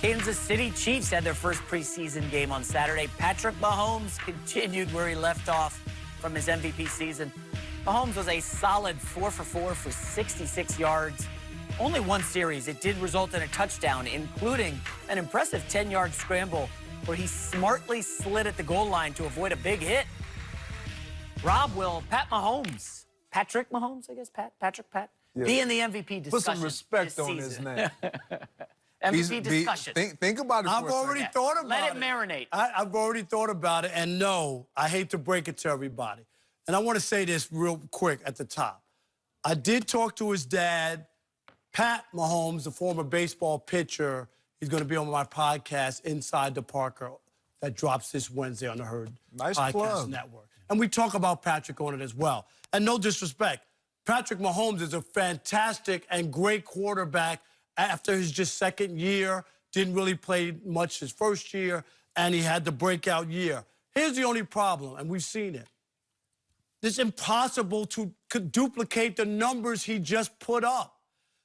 Kansas City Chiefs had their first preseason game on Saturday. Patrick Mahomes continued where he left off from his MVP season. Mahomes was a solid 4 for 4 for 66 yards. Only one series. It did result in a touchdown, including an impressive 10-yard scramble where he smartly slid at the goal line to avoid a big hit. Rob, will Patrick Mahomes, I guess, be in the MVP discussion? Put some respect on his name. MVP discussion. Think about it. I've already thought about it. Let it marinate. I've already thought about it, and no, I hate to break it to everybody. And I want to say this real quick at the top. I did talk to his dad, Pat Mahomes, the former baseball pitcher. He's going to be on my podcast, Inside the Parker, that drops this Wednesday on the Herd Podcast Network. And we talk about Patrick on it as well. And no disrespect, Patrick Mahomes is a fantastic and great quarterback after his just second year, didn't really play much his first year, and he had the breakout year. Here's the only problem, and we've seen it. It's impossible to duplicate the numbers he just put up.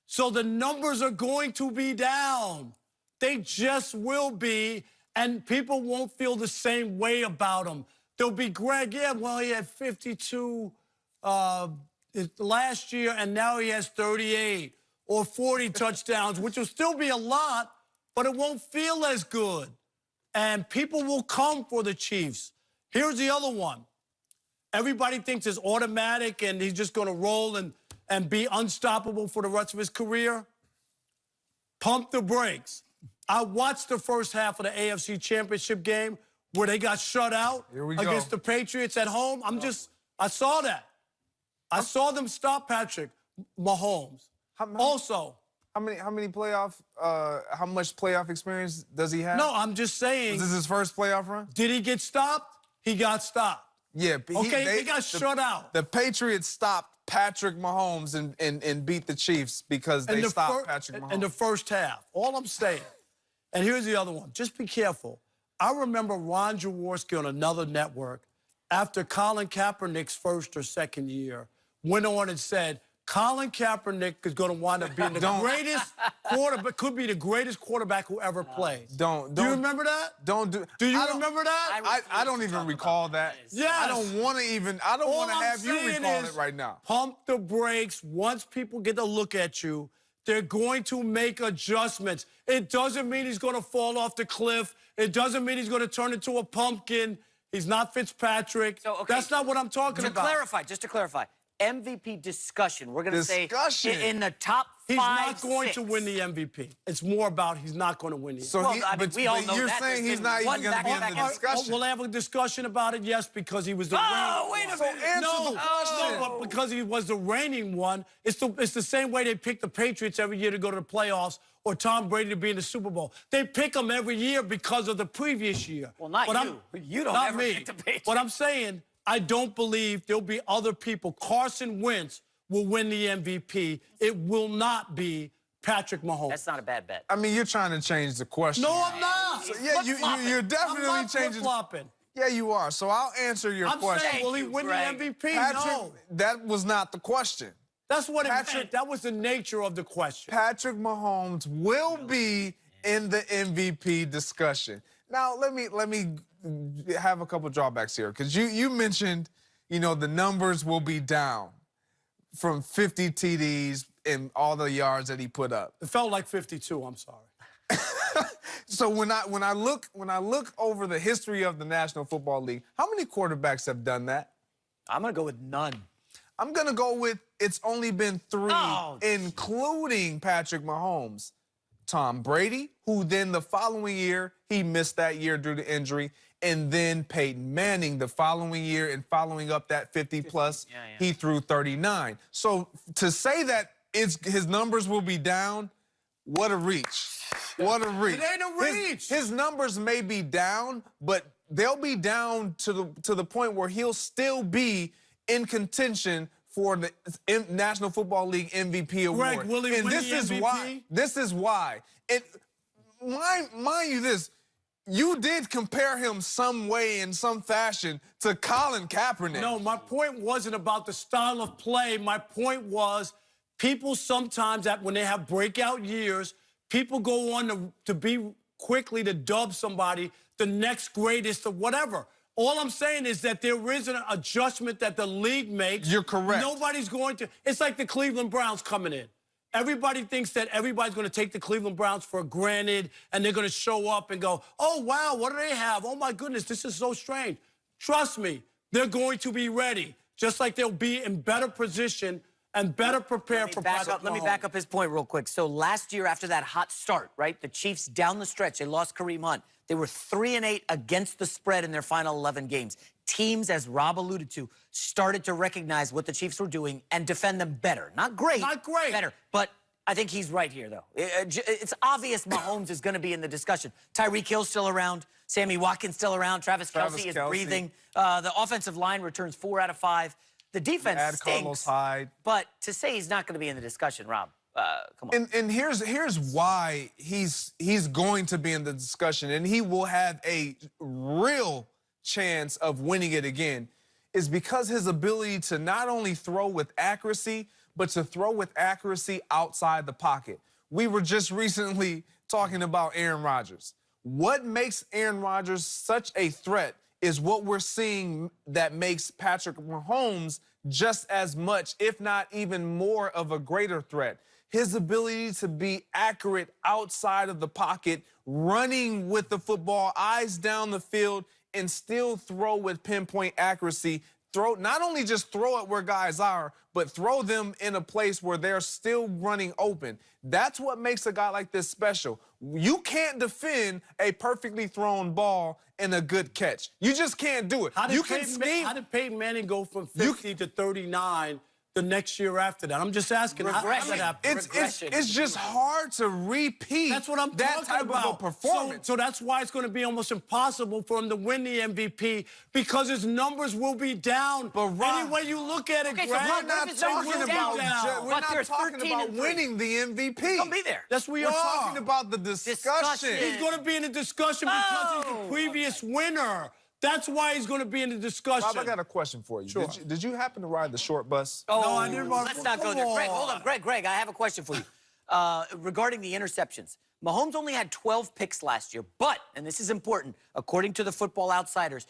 So the numbers are going to be down. They just will be, and people won't feel the same way about him. They'll be, Greg, yeah, well, he had 52 last year, and now he has 38 or 40 touchdowns, which will still be a lot, but it won't feel as good. And people will come for the Chiefs. Here's the other one. Everybody thinks it's automatic and he's just going to roll and be unstoppable for the rest of his career. Pump the brakes. I watched the first half of the AFC Championship game where they got shut out against the Patriots at home. I saw that. I saw them stop Patrick Mahomes. How much playoff experience does he have? No, I'm just saying. Was this his first playoff run? Did he get stopped? He got stopped. Yeah. They got shut out. The Patriots stopped Patrick Mahomes and beat the Chiefs because they stopped Patrick Mahomes. In the first half. All I'm saying. And here's the other one. Just be careful. I remember Ron Jaworski on another network after Colin Kaepernick's first or second year went on and said, Colin Kaepernick is going to wind up being the greatest quarterback, could be the greatest quarterback who ever played. Do you remember that? Do you remember that? I don't even recall that. Yes. I don't want to have you recall it right now. Pump the brakes. Once people get to look at you, they're going to make adjustments. It doesn't mean he's going to fall off the cliff. It doesn't mean he's going to turn into a pumpkin. He's not Fitzpatrick. So, okay, that's not what I'm talking about. Just to clarify, MVP discussion. We're going to say in the top 5, He's not going to win the MVP. It's more about he's not going to win the MVP. So we all know you're saying he's not even going to be in the discussion. We'll have a discussion about it, yes, because he was the reigning one. So answer the question. No, but because he was the reigning one, it's the same way they pick the Patriots every year to go to the playoffs or Tom Brady to be in the Super Bowl. They pick them every year because of the previous year. Well, not you. You don't ever pick the Patriots. What I'm saying, I don't believe there'll be other people. Carson Wentz will win the MVP. It will not be Patrick Mahomes. That's not a bad bet. I mean, you're trying to change the question. No, I'm not. So, yeah, you're definitely changing. Flip-flopping. Yeah, you are. So I'll answer your question. I'm saying, will he win the MVP? Patrick, no. That was not the question. That's what it meant. That was the nature of the question. Patrick Mahomes will be in the MVP discussion. Now, let me have a couple drawbacks here, because you mentioned, the numbers will be down from 50 TDs and all the yards that he put up. It felt like 52. I'm sorry. So when I look over the history of the National Football League, how many quarterbacks have done that? I'm gonna go with none. I'm gonna go with it's only been 3, including Patrick Mahomes. Tom Brady, who then the following year, he missed that year due to injury, and then Peyton Manning the following year, and following up that 50-plus, he threw 39. So to say that his numbers will be down, what a reach. What a reach. It ain't a reach. His numbers may be down, but they'll be down to the point where he'll still be in contention for the National Football League MVP award. Greg, will he win the MVP? This is why. Mind you this, you did compare him some way, in some fashion, to Colin Kaepernick. No, my point wasn't about the style of play. My point was people sometimes, when they have breakout years, people go on to be quickly to dub somebody the next greatest or whatever. All I'm saying is that there is an adjustment that the league makes. You're correct. Nobody's going to. It's like the Cleveland Browns coming in. Everybody thinks that everybody's going to take the Cleveland Browns for granted, and they're going to show up and go, oh, wow, what do they have? Oh, my goodness, this is so strange. Trust me, they're going to be ready, just like they'll be in better position and better prepared for Patrick Mahomes. Let me back up his point real quick. So last year, after that hot start, right, the Chiefs down the stretch, they lost Kareem Hunt. They were 3-8 against the spread in their final 11 games. Teams, as Rob alluded to, started to recognize what the Chiefs were doing and defend them better. Not great. Not great. Better. But I think he's right here, though. It's obvious Mahomes is going to be in the discussion. Tyreek Hill's still around. Sammy Watkins still around. Travis Kelce is breathing. The offensive line returns 4 out of 5. The defense Add stinks. Carlos Hyde. But to say he's not going to be in the discussion, Rob, come on. And here's why he's going to be in the discussion, and he will have a real chance of winning it again, is because his ability to not only throw with accuracy, but to throw with accuracy outside the pocket. We were just recently talking about Aaron Rodgers. What makes Aaron Rodgers such a threat is what we're seeing that makes Patrick Mahomes just as much, if not even more of a greater threat. His ability to be accurate outside of the pocket, running with the football, eyes down the field, and still throw with pinpoint accuracy. Not only just throw it where guys are, but throw them in a place where they're still running open. That's what makes a guy like this special. You can't defend a perfectly thrown ball and a good catch. You just can't do it. How did Peyton Manning go from 50 to 39 the next year after that? I'm just asking. Regression. It's just hard to repeat that's what I'm that talking type about. of a performance. So that's why it's going to be almost impossible for him to win the MVP, because his numbers will be down. But Rob, any way you look at it, okay, Greg, so we're not talking about winning winning the MVP. Don't be there. Yes, we We're are. talking about the discussion. He's going to be in the discussion because he's the previous winner. That's why he's going to be in the discussion. Rob, I got a question for you. Sure. Did you happen to ride the short bus? Oh, no, I didn't. Let's not go there. Greg, hold up. Greg, I have a question for you. Regarding the interceptions. Mahomes only had 12 picks last year, but, and this is important, according to the Football Outsiders,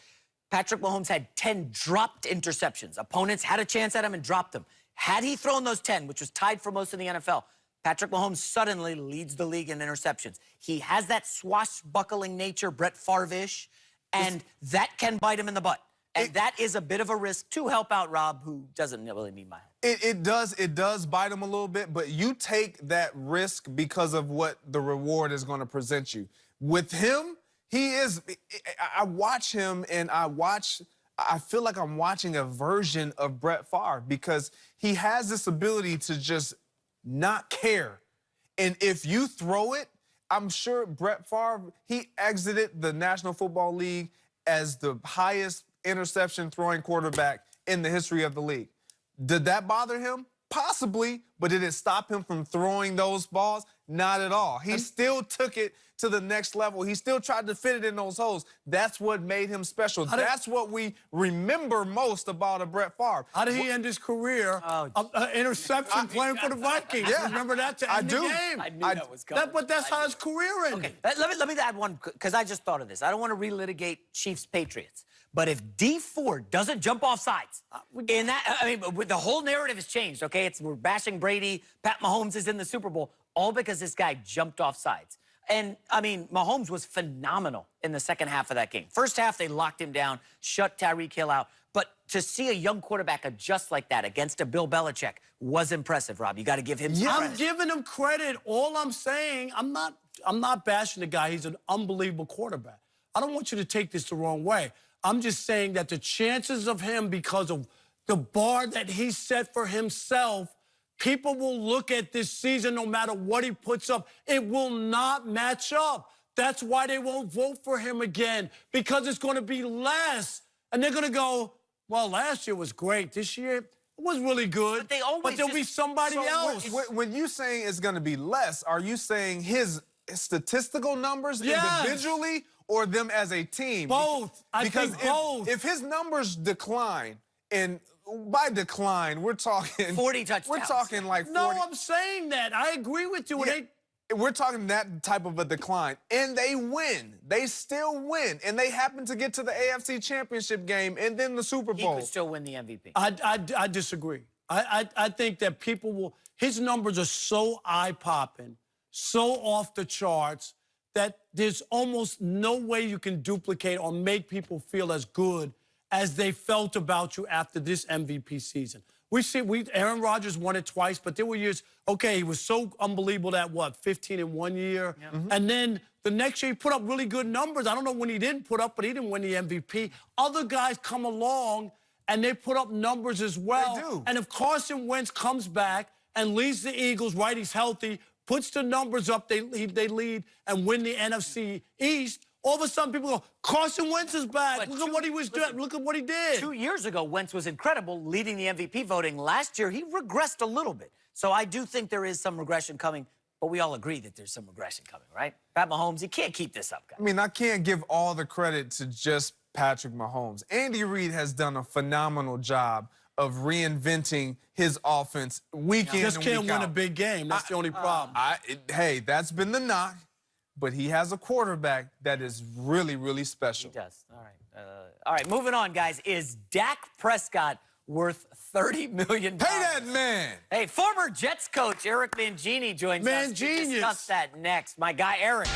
Patrick Mahomes had 10 dropped interceptions. Opponents had a chance at him and dropped them. Had he thrown those 10, which was tied for most in the NFL, Patrick Mahomes suddenly leads the league in interceptions. He has that swashbuckling nature, Brett Favre-ish, and that can bite him in the butt. And that is a bit of a risk to help out Rob, who doesn't really need my help. It does bite him a little bit, but you take that risk because of what the reward is going to present you. With him, I watch him and I feel like I'm watching a version of Brett Favre, because he has this ability to just not care. And if you throw it, I'm sure Brett Favre, he exited the National Football League as the highest interception throwing quarterback in the history of the league. Did that bother him? Possibly, but did it stop him from throwing those balls? Not at all. He still took it to the next level. He still tried to fit it in those holes. That's what made him special. That's what we remember most about a Brett Favre. How did he end his career? Interception playing for the Vikings. Yeah. Remember that to end the game? I knew that was coming. But that's how his career ended. Okay, let me add one, because I just thought of this. I don't want to relitigate Chiefs-Patriots. But if D Ford doesn't jump off sides, in that, I mean, the whole narrative has changed, okay? We're bashing Brady, Pat Mahomes is in the Super Bowl, all because this guy jumped off sides. And, I mean, Mahomes was phenomenal in the second half of that game. First half, they locked him down, shut Tyreek Hill out. But to see a young quarterback adjust like that against a Bill Belichick was impressive, Rob. You got to give him credit. I'm giving him credit. All I'm saying, I'm not bashing the guy. He's an unbelievable quarterback. I don't want you to take this the wrong way. I'm just saying that the chances of him, because of the bar that he set for himself, people will look at this season no matter what he puts up. It will not match up. That's why they won't vote for him again, because it's going to be less. And they're going to go, well, last year was great. This year, it was really good. But there'll be somebody else. When you saying it's going to be less, are you saying his statistical numbers individually, or them as a team? Both. I think both. If his numbers decline, and by decline, we're talking 40 touchdowns. We're talking like 40. No, I'm saying that. I agree with you. Yeah. we're talking that type of a decline, and they win. They still win, and they happen to get to the AFC Championship game and then the Super Bowl. He could still win the MVP. I disagree. I think that people will. His numbers are so eye-popping, so off the charts, that there's almost no way you can duplicate or make people feel as good as they felt about you after this MVP season. Aaron Rodgers won it twice, but there were years, okay, he was so unbelievable that, 15 in 1 year? Yeah. And then the next year he put up really good numbers. I don't know when he didn't put up, but he didn't win the MVP. Other guys come along and they put up numbers as well. They do. And if Carson Wentz comes back and leads the Eagles, right, he's healthy, puts the numbers up, they lead and win the NFC East, all of a sudden people go, Carson Wentz is back. Look at what he was doing. Look at what he did. 2 years ago, Wentz was incredible, leading the MVP voting. Last year, he regressed a little bit. So I do think there is some regression coming, but we all agree that there's some regression coming, right? Pat Mahomes, he can't keep this up, guys. I mean, I can't give all the credit to just Patrick Mahomes. Andy Reid has done a phenomenal job of reinventing his offense week in and week out. Just can't win a big game. That's the only problem. Hey, that's been the knock. But he has a quarterback that is really, really special. He does. All right, moving on, guys. Is Dak Prescott worth $30 million? Pay that man! Hey, former Jets coach Eric Mangini joins us to discuss that next. My guy, Eric.